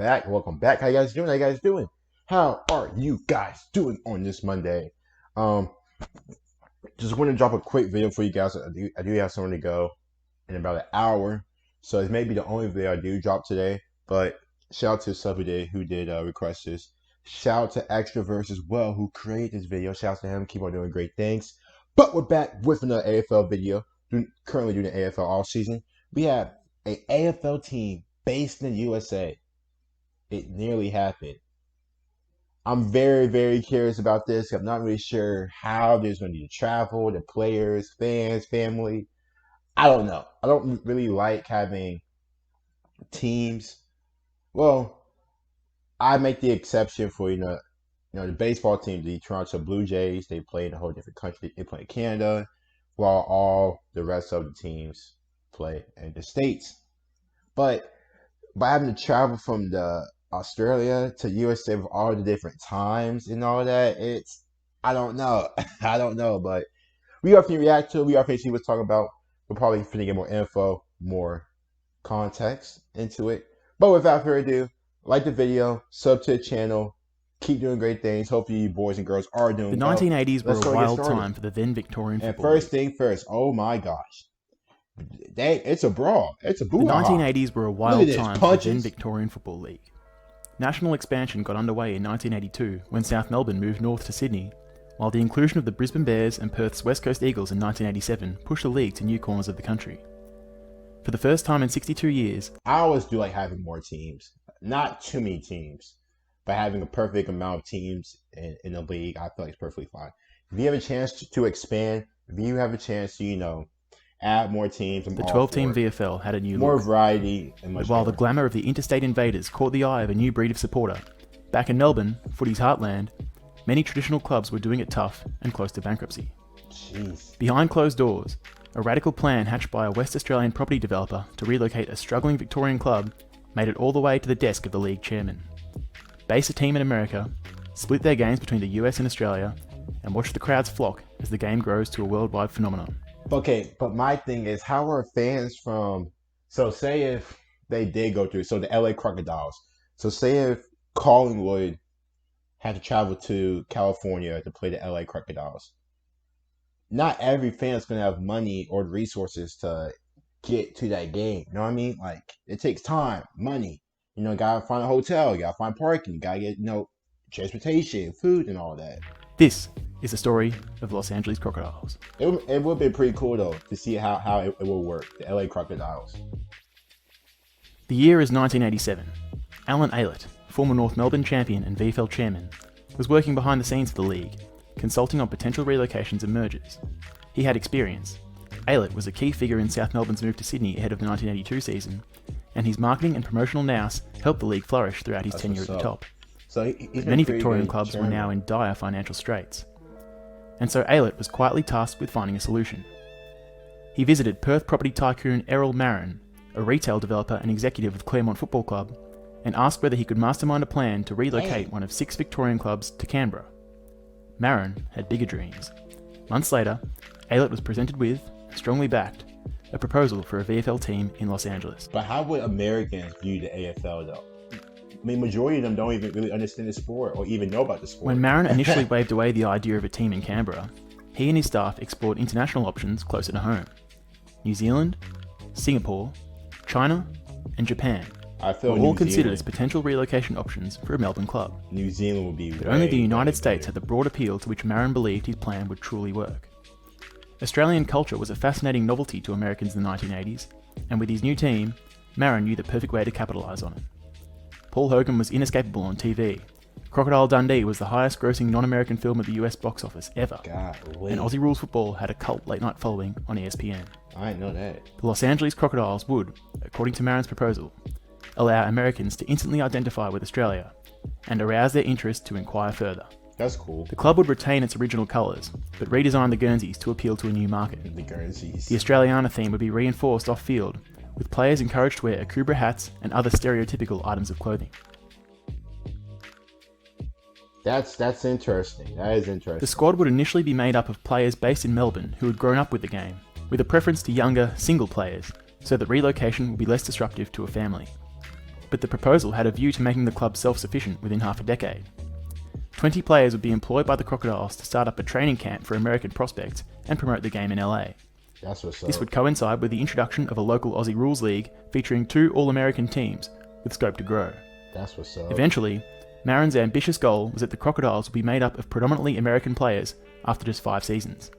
back. Welcome back. How you guys doing? How are you guys doing on this Monday? Um, just want to drop a quick video for you guys. I do have somewhere to go in about an hour, so it may be the only video I do drop today. But shout out to somebody who did request this. Shout out to Extraverse as well, who created this video. Shout out to him. Keep on doing great things. But we're back with another AFL video. Currently doing the AFL all season. We have an AFL team based in the USA. It nearly happened. I'm very, very curious about this. I'm not really sure how there's going to be the travel, the players, fans, family. I don't know. I don't really like having teams. Well, I make the exception for the baseball team, the Toronto Blue Jays. They play in a whole different country. They play in Canada, while all the rest of the teams play in the States. But by having to travel from the Australia to USA with all the different times and all that, I don't know. I don't know, but we are finna react to it. We are finna see what's talking about. We're probably finna get more info, more context into it. But without further ado, like the video, sub to the channel, keep doing great things. Hopefully you boys and girls are doing The well. 1980s were a wild time for the then Victorian and football. First thing first, oh my gosh. It's a brawl. It's a boo. The 1980s were a wild time for the then Victorian Football League. National expansion got underway in 1982 when South Melbourne moved north to Sydney, while the inclusion of the Brisbane Bears and Perth's West Coast Eagles in 1987 pushed the league to new corners of the country. For the first time in 62 years, I always do like having more teams. Not too many teams, but having a perfect amount of teams in the league, I feel like it's perfectly fine. If you have a chance to expand, if you have a chance to, add more teams, the 12-team VFL had a new more look. Variety and much but while more. The glamour of the interstate invaders caught the eye of a new breed of supporter, back in Melbourne, footy's heartland, many traditional clubs were doing it tough and close to bankruptcy. Jeez. Behind closed doors, a radical plan hatched by a West Australian property developer to relocate a struggling Victorian club made it all the way to the desk of the league chairman. Base a team in America, split their games between the US and Australia, and watch the crowds flock as the game grows to a worldwide phenomenon. Okay, but my thing is, how are fans from, so say if they did go through, so the LA Crocodiles, so say if Collingwood had to travel to California to play the LA Crocodiles, not every fan is going to have money or the resources to get to that game, you know what I mean? Like, it takes time, money, gotta find a hotel, you gotta find parking, you gotta get, transportation, food, and all that. This is the story of Los Angeles Crocodiles. It would be pretty cool, though, to see how it will work, the LA Crocodiles. The year is 1987. Alan Aylett, former North Melbourne champion and VFL chairman, was working behind the scenes for the league, consulting on potential relocations and mergers. He had experience. Aylett was a key figure in South Melbourne's move to Sydney ahead of the 1982 season, and his marketing and promotional nous helped the league flourish throughout his tenure at the top. So many Victorian clubs were now in dire financial straits, and so Aylett was quietly tasked with finding a solution. He visited Perth property tycoon Errol Marin, a retail developer and executive of Claremont Football Club, and asked whether he could mastermind a plan to relocate one of 6 Victorian clubs to Canberra. Marin had bigger dreams. Months later, Aylett was presented with, and strongly backed, a proposal for a VFL team in Los Angeles. But how would Americans view the AFL, though? I mean, majority of them don't even really understand the sport or even know about the sport. When Marin initially waved away the idea of a team in Canberra, he and his staff explored international options closer to home. New Zealand, Singapore, China, and Japan were all considered as potential relocation options for a Melbourne club. New Zealand would be but only the United States had the broad appeal to which Marin believed his plan would truly work. Australian culture was a fascinating novelty to Americans in the 1980s, and with his new team, Marin knew the perfect way to capitalise on it. Paul Hogan was inescapable on TV. Crocodile Dundee was the highest grossing non-American film at the US box office ever. Golly. And Aussie Rules Football had a cult late-night following on ESPN. I didn't know that. The Los Angeles Crocodiles would, according to Marin's proposal, allow Americans to instantly identify with Australia and arouse their interest to inquire further. That's cool. The club would retain its original colours, but redesign the Guernseys to appeal to a new market. The Guernseys. The Australiana theme would be reinforced off-field, with players encouraged to wear Akubra hats and other stereotypical items of clothing. That's interesting. That is interesting. The squad would initially be made up of players based in Melbourne who had grown up with the game, with a preference to younger, single players, so that relocation would be less disruptive to a family. but the proposal had a view to making the club self-sufficient within half a decade. 20 players would be employed by the Crocodiles to start up a training camp for American prospects and promote the game in LA. That's what's up. This would coincide with the introduction of a local Aussie rules league featuring 2 All-American teams with scope to grow. That's what's up. Eventually, Marin's ambitious goal was that the Crocodiles would be made up of predominantly American players after just 5 seasons.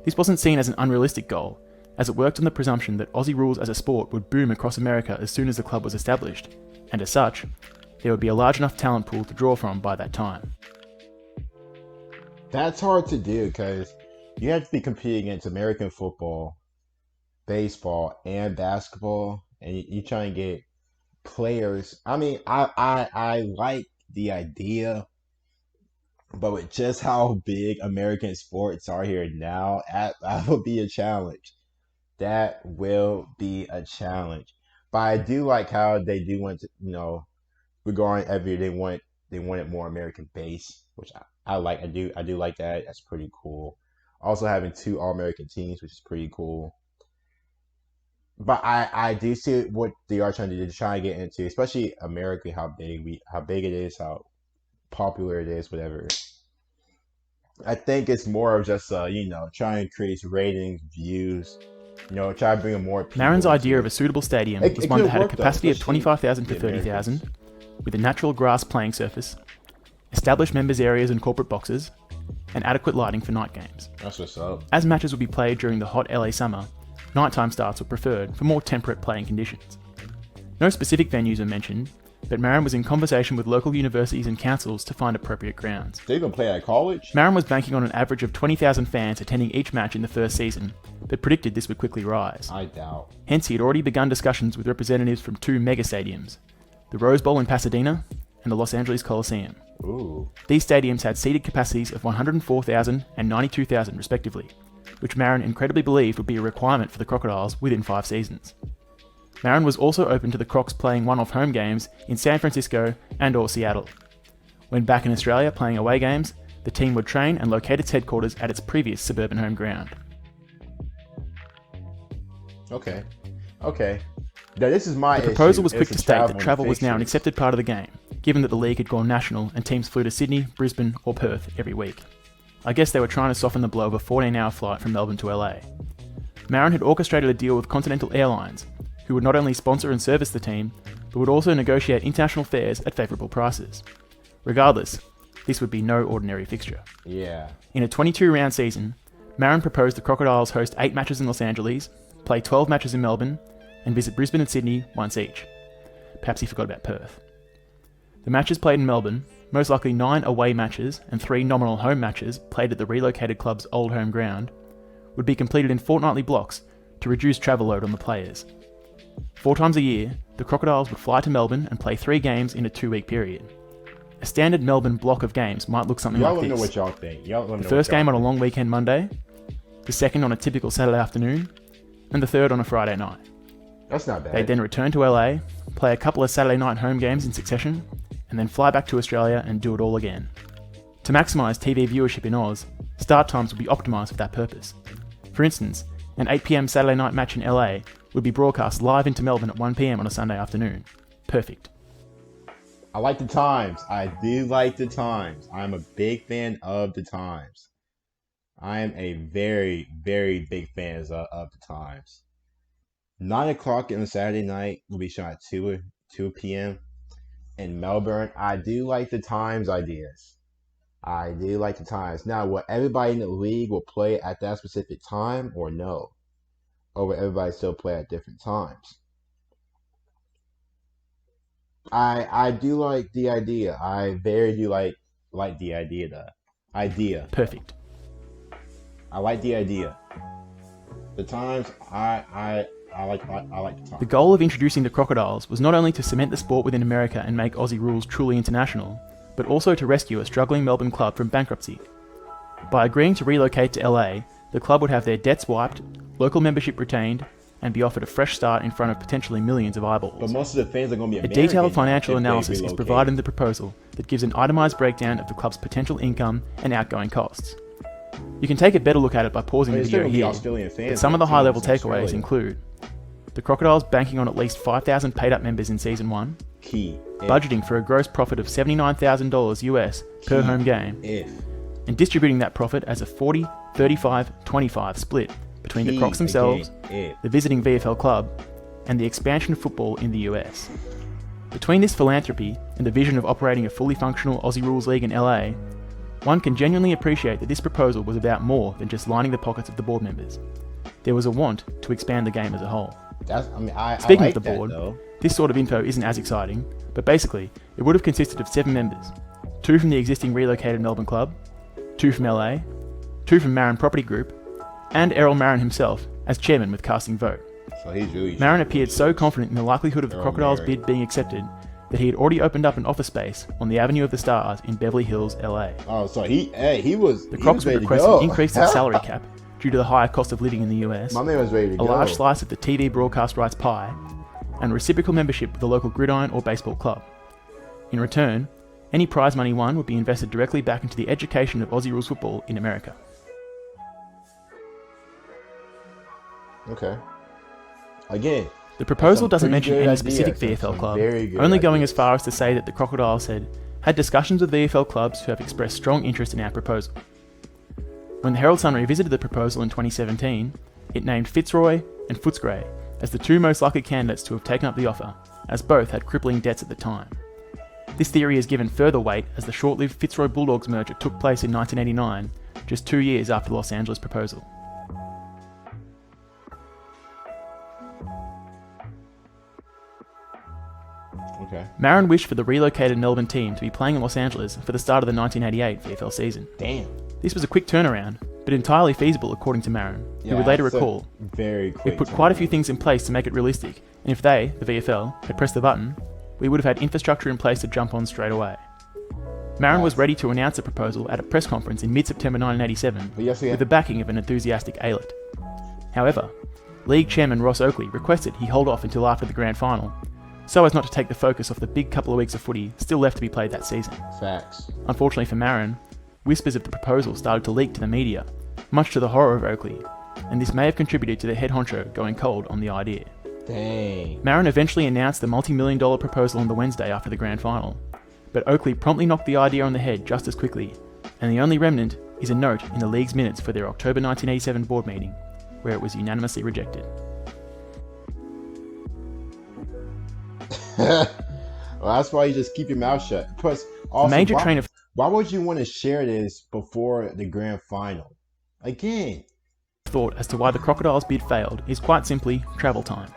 This wasn't seen as an unrealistic goal, as it worked on the presumption that Aussie rules as a sport would boom across America as soon as the club was established, and as such, there would be a large enough talent pool to draw from by that time. That's hard to do because you have to be competing against American football, baseball, and basketball, and you try and get players. I mean, I like the idea, but with just how big American sports are here now, that will be a challenge. That will be a challenge. But I do like how they do want to, regarding every they want it more American based, which I like. I do like that. That's pretty cool. Also having 2 All-American teams, which is pretty cool. But I do see what they are trying to do, to try and get into, especially America, how big it is, how popular it is, whatever. I think it's more of just try and create ratings, views, try to bring more people. Marin's idea of a suitable stadium was one that had a capacity of 25,000 to 30,000, with a natural grass playing surface, established members areas and corporate boxes, and adequate lighting for night games. That's what's up. As matches would be played during the hot LA summer, nighttime starts were preferred for more temperate playing conditions. No specific venues are mentioned, but Marin was in conversation with local universities and councils to find appropriate grounds. They even play at college? Marin was banking on an average of 20,000 fans attending each match in the first season, but predicted this would quickly rise. I doubt. Hence, he had already begun discussions with representatives from 2 mega stadiums, the Rose Bowl in Pasadena and the Los Angeles Coliseum. Ooh. These stadiums had seated capacities of 104,000 and 92,000 respectively, which Marin incredibly believed would be a requirement for the Crocodiles within 5 seasons. Marin was also open to the Crocs playing one-off home games in San Francisco and or Seattle. When back in Australia playing away games, the team would train and locate its headquarters at its previous suburban home ground. Okay. Now this is my The proposal issue. was quick It's to state that travel travel was now an fixtures. accepted part of the game, given that the league had gone national and teams flew to Sydney, Brisbane or Perth every week. I guess they were trying to soften the blow of a 14-hour flight from Melbourne to LA. Marin had orchestrated a deal with Continental Airlines, who would not only sponsor and service the team, but would also negotiate international fares at favourable prices. Regardless, this would be no ordinary fixture. Yeah. In a 22-round season, Marin proposed the Crocodiles host 8 matches in Los Angeles, play 12 matches in Melbourne, and visit Brisbane and Sydney once each. Perhaps he forgot about Perth. The matches played in Melbourne, most likely 9 away matches and 3 nominal home matches played at the relocated club's old home ground, would be completed in fortnightly blocks to reduce travel load on the players. 4 times a year, the Crocodiles would fly to Melbourne and play 3 games in a 2-week period. A standard Melbourne block of games might look something Y'all like let me know this. what y'all think. The first game on a long weekend Monday, the second on a typical Saturday afternoon, and the third on a Friday night. That's not bad. They'd then return to LA, play a couple of Saturday night home games in succession, and then fly back to Australia and do it all again. To maximise TV viewership in Oz, start times would be optimised for that purpose. For instance, an 8 PM Saturday night match in LA would be broadcast live into Melbourne at 1 PM on a Sunday afternoon. Perfect. I like the times. I do like the times. I'm a big fan of the times. I am a very, very big fan of the times. 9 o'clock on a Saturday night will be shot at 2 p.m. in Melbourne. I do like the times ideas. I do like the times. Now, will everybody in the league will play at that specific time or no? Or will everybody still play at different times? I do like the idea. I very do like the idea. Perfect. I like the idea. The times I like the times. The goal of introducing the Crocodiles was not only to cement the sport within America and make Aussie rules truly international, but also to rescue a struggling Melbourne club from bankruptcy. By agreeing to relocate to LA, the club would have their debts wiped, local membership retained, and be offered a fresh start in front of potentially millions of eyeballs. But most of the fans are going to be A American. detailed financial if they analysis is relocate. provided in the proposal that gives an itemised breakdown of the club's potential income and outgoing costs. You can take a better look at it by pausing the There's video still gonna be here, Australian fans but some of the and high-level teams in takeaways Australia. include the Crocodiles banking on at least 5,000 paid-up members in Season 1, Key. budgeting for a gross profit of $79,000 US per home game, and distributing that profit as a 40, 35, 25 split between the Crocs themselves, the visiting VFL club, and the expansion of football in the US. Between this philanthropy and the vision of operating a fully functional Aussie Rules League in LA, one can genuinely appreciate that this proposal was about more than just lining the pockets of the board members. There was a want to expand the game as a whole. Speaking of the board, this sort of info isn't as exciting, but basically, it would have consisted of 7 members, 2 from the existing relocated Melbourne club, 2 from LA, 2 from Marin Property Group, and Errol Marin himself as chairman with casting vote. So he's really Marin appeared so confident in the likelihood of the Crocodiles' bid being accepted that he had already opened up an office space on the Avenue of the Stars in Beverly Hills, LA. Oh, so he was... The Crocs would request an increase in salary cap due to the higher cost of living in the US, My man was ready to go. a large slice of the TV broadcast rights pie, and reciprocal membership with the local gridiron or baseball club. In return, any prize money won would be invested directly back into the education of Aussie Rules football in America. Okay. Again, The proposal doesn't mention good any ideas, specific some VFL club, very good only going ideas. as far as to say that the Crocodiles had discussions with VFL clubs who have expressed strong interest in our proposal. When the Herald Sun revisited the proposal in 2017, it named Fitzroy and Footscray as the 2 most likely candidates to have taken up the offer, as both had crippling debts at the time. This theory is given further weight as the short-lived Fitzroy Bulldogs merger took place in 1989, just 2 years after the Los Angeles proposal. okay. Marin wished for the relocated Melbourne team to be playing in Los Angeles for the start of the 1988 VFL season. Damn. This was a quick turnaround, but entirely feasible according to Marin, who would later recall, very quick "We put quite a few things in place to make it realistic, and if they, the VFL, had pressed the button, we would have had infrastructure in place to jump on straight away." Marin was ready to announce the proposal at a press conference in mid-September 1987 with the backing of an enthusiastic Aylett. However, League Chairman Ross Oakley requested he hold off until after the grand final, so as not to take the focus off the big couple of weeks of footy still left to be played that season. Facts. Unfortunately for Marin, whispers of the proposal started to leak to the media, much to the horror of Oakley, and this may have contributed to the head honcho going cold on the idea. Dang. Marin eventually announced the multi-million-dollar proposal on the Wednesday after the grand final, but Oakley promptly knocked the idea on the head just as quickly, and the only remnant is a note in the league's minutes for their October 1987 board meeting, where it was unanimously rejected. Well, that's why you just keep your mouth shut. Plus, also, A major train of why would you want to share this before the grand final? Again. thought as to why the Crocodiles' bid failed is quite simply travel time.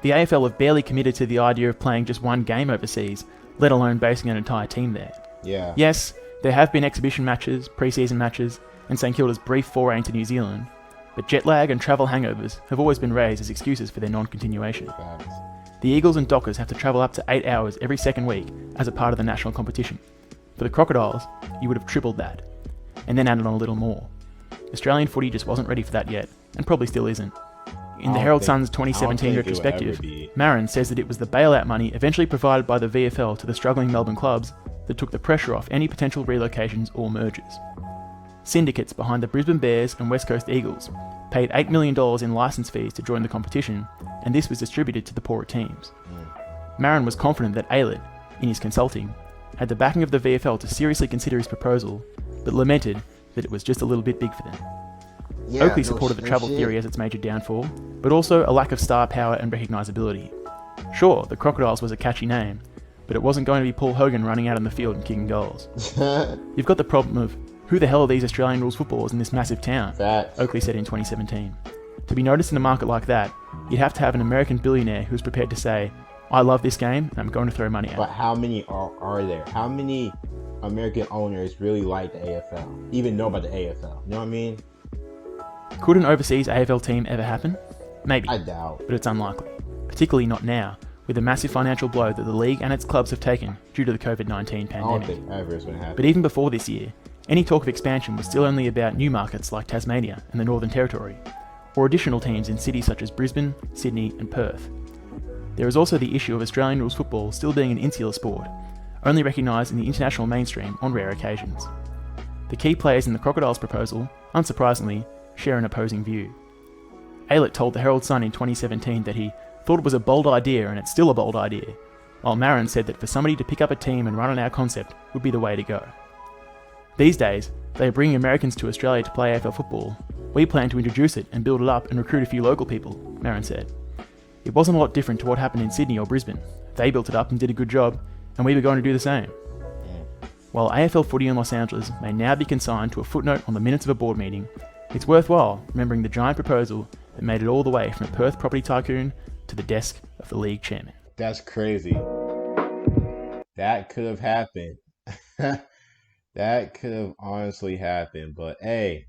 The AFL have barely committed to the idea of playing just one game overseas, let alone basing an entire team there. Yeah. Yes, there have been exhibition matches, pre-season matches, and St Kilda's brief foray into New Zealand, but jet lag and travel hangovers have always been raised as excuses for their non-continuation. Facts. The Eagles and Dockers have to travel up to 8 hours every second week as a part of the national competition. For the Crocodiles, you would have tripled that, and then added on a little more. Australian footy just wasn't ready for that yet, and probably still isn't. In the Herald Sun's 2017 retrospective, Marin says that it was the bailout money eventually provided by the VFL to the struggling Melbourne clubs that took the pressure off any potential relocations or mergers. Syndicates behind the Brisbane Bears and West Coast Eagles paid $8 million in licence fees to join the competition, and this was distributed to the poorer teams. Marin was confident that Aylett, in his consulting, had the backing of the VFL to seriously consider his proposal, but lamented that it was just a little bit big for them. Yeah, Oakley supported the travel theory as its major downfall, but also a lack of star power and recognisability. Sure, the Crocodiles was a catchy name, but it wasn't going to be Paul Hogan running out on the field and kicking goals. You've got the problem of, who the hell are these Australian rules footballers in this massive town? Facts. Oakley said in 2017. To be noticed in a market like that, you'd have to have an American billionaire who's prepared to say, "I love this game and I'm going to throw money at it." But how many are there? How many American owners really like the AFL? Even know about the AFL? You know what I mean? Could an overseas AFL team ever happen? Maybe, I doubt. but it's unlikely. Particularly not now, with the massive financial blow that the league and its clubs have taken due to the COVID-19 I don't pandemic. think ever is going to happen. But even before this year, any talk of expansion was still only about new markets like Tasmania and the Northern Territory, or additional teams in cities such as Brisbane, Sydney and Perth. There is also the issue of Australian rules football still being an insular sport, only recognised in the international mainstream on rare occasions. The key players in the Crocodiles proposal, unsurprisingly, share an opposing view. Aylett told the Herald Sun in 2017 that he thought it was a bold idea and it's still a bold idea, while Marin said that for somebody to pick up a team and run on our concept would be the way to go. These days, they are bringing Americans to Australia to play AFL football. We plan to introduce it and build it up and recruit a few local people, Marin said. It wasn't a lot different to what happened in Sydney or Brisbane. They built it up and did a good job, and we were going to do the same. While AFL footy in Los Angeles may now be consigned to a footnote on the minutes of a board meeting, it's worthwhile remembering the giant proposal that made it all the way from a Perth property tycoon to the desk of the league chairman. That's crazy. That could have happened. That could have honestly happened. But hey,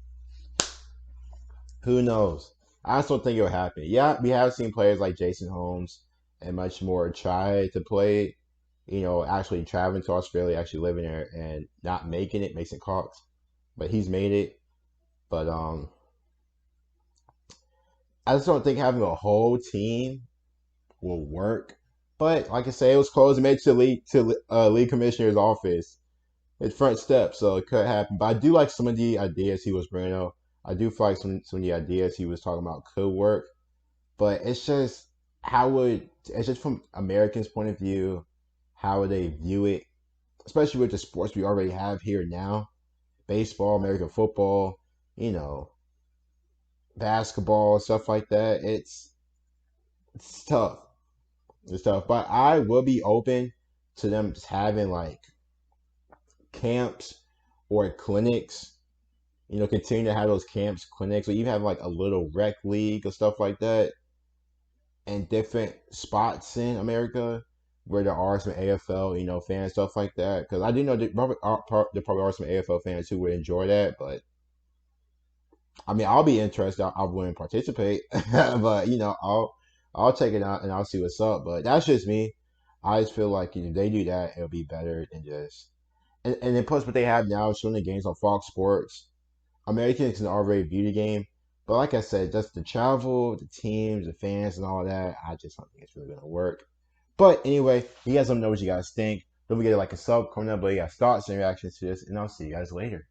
who knows? I just don't think it'll happen. Yeah, we have seen players like Jason Holmes and much more try to play, actually traveling to Australia, actually living there and not making it, Mason Cox. But he's made it. But I just don't think having a whole team will work. But like I say, it was close. It made it to league commissioner's office. It's front step, so it could happen. But I do like some of the ideas he was bringing up. I do feel like some of the ideas he was talking about could work. But it's just it's just from Americans' point of view, how would they view it, especially with the sports we already have here now, baseball, American football, basketball, stuff like that. It's tough. It's tough. But I will be open to them just having like camps or clinics, continue to have those camps, clinics, or even have like a little rec league or stuff like that in different spots in America where there are some AFL, fans, stuff like that. Because I do know there probably are some AFL fans who would enjoy that, but I mean, I'll be interested. I wouldn't participate, but I'll check it out and I'll see what's up. But that's just me. I just feel like if they do that, it'll be better than just. And then plus what they have now, showing the games on Fox Sports. Americans can already view the game, but like I said, just the travel, the teams, the fans, and all that, I just don't think it's really gonna work. But anyway, you guys let me know what you guys think. Don't forget to like a sub, comment down below your thoughts and reactions to this, and I'll see you guys later.